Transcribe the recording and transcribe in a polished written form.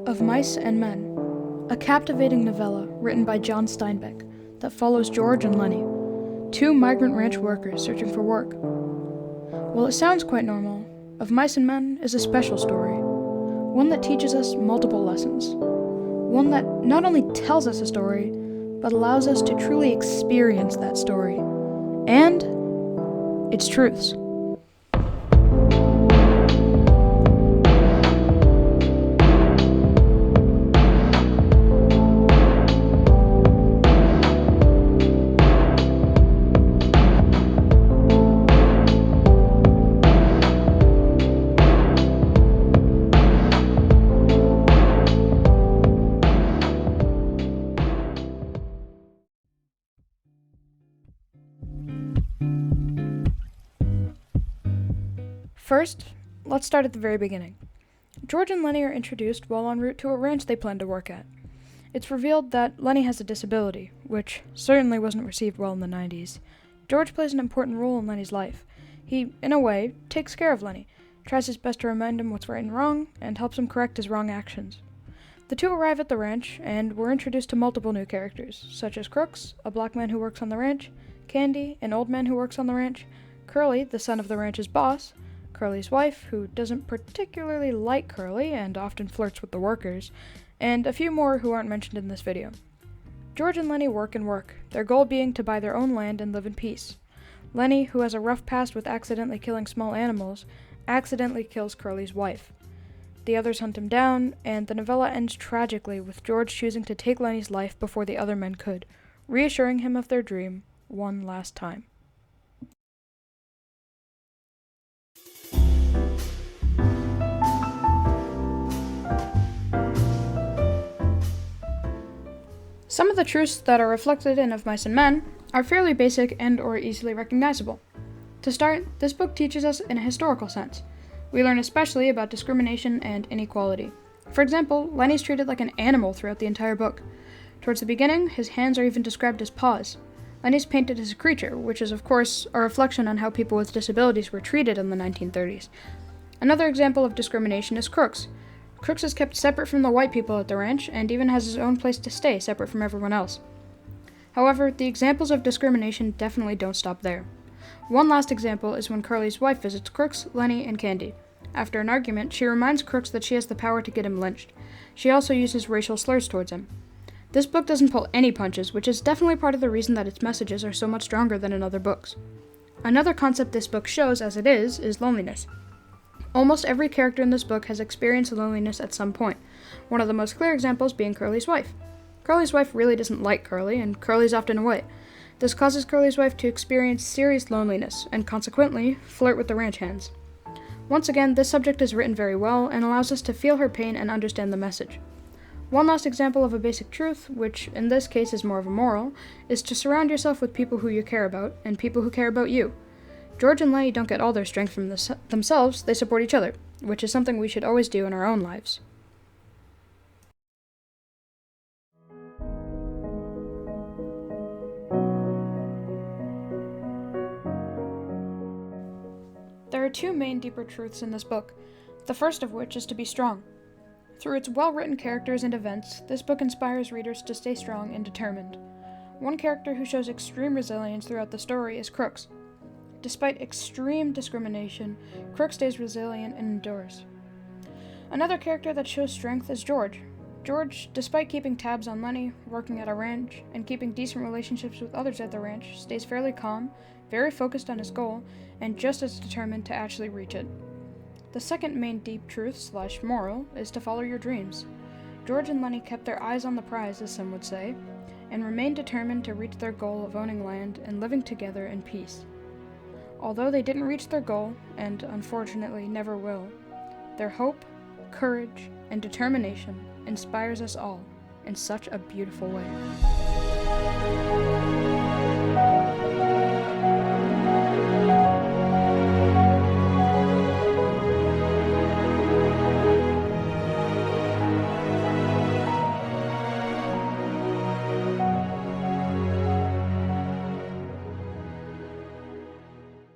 Of Mice and Men, a captivating novella written by John Steinbeck that follows George and Lenny, two migrant ranch workers searching for work. While it sounds quite normal, Of Mice and Men is a special story, one that teaches us multiple lessons, one that not only tells us a story, but allows us to truly experience that story, and its truths. First, let's start at the very beginning. George and Lenny are introduced while en route to a ranch they plan to work at. It's revealed that Lenny has a disability, which certainly wasn't received well in the 90s. George plays an important role in Lenny's life. He, in a way, takes care of Lenny, tries his best to remind him what's right and wrong, and helps him correct his wrong actions. The two arrive at the ranch, and we're introduced to multiple new characters, such as Crooks, a black man who works on the ranch, Candy, an old man who works on the ranch, Curly, the son of the ranch's boss, Curly's wife, who doesn't particularly like Curly and often flirts with the workers, and a few more who aren't mentioned in this video. George and Lenny work and work, their goal being to buy their own land and live in peace. Lenny, who has a rough past with accidentally killing small animals, accidentally kills Curly's wife. The others hunt him down, and the novella ends tragically with George choosing to take Lenny's life before the other men could, reassuring him of their dream one last time. Some of the truths that are reflected in Of Mice and Men are fairly basic and or easily recognizable. To start, this book teaches us in a historical sense. We learn especially about discrimination and inequality. For example, Lenny's treated like an animal throughout the entire book. Towards the beginning, his hands are even described as paws. Lenny's painted as a creature, which is of course a reflection on how people with disabilities were treated in the 1930s. Another example of discrimination is Crooks. Crooks is kept separate from the white people at the ranch, and even has his own place to stay separate from everyone else. However, the examples of discrimination definitely don't stop there. One last example is when Curly's wife visits Crooks, Lenny, and Candy. After an argument, she reminds Crooks that she has the power to get him lynched. She also uses racial slurs towards him. This book doesn't pull any punches, which is definitely part of the reason that its messages are so much stronger than in other books. Another concept this book shows as it is loneliness. Almost every character in this book has experienced loneliness at some point, one of the most clear examples being Curly's wife. Curly's wife really doesn't like Curly, and Curly's often away. This causes Curly's wife to experience serious loneliness, and consequently, flirt with the ranch hands. Once again, this subject is written very well, and allows us to feel her pain and understand the message. One last example of a basic truth, which in this case is more of a moral, is to surround yourself with people who you care about, and people who care about you. George and Lenny don't get all their strength from themselves, they support each other, which is something we should always do in our own lives. There are two main deeper truths in this book, the first of which is to be strong. Through its well-written characters and events, this book inspires readers to stay strong and determined. One character who shows extreme resilience throughout the story is Crooks. Despite extreme discrimination, Crooks stays resilient and endures. Another character that shows strength is George. George, despite keeping tabs on Lenny, working at a ranch, and keeping decent relationships with others at the ranch, stays fairly calm, very focused on his goal, and just as determined to actually reach it. The second main deep truth/moral is to follow your dreams. George and Lenny kept their eyes on the prize, as some would say, and remained determined to reach their goal of owning land and living together in peace. Although they didn't reach their goal, and unfortunately never will, their hope, courage, and determination inspires us all in such a beautiful way.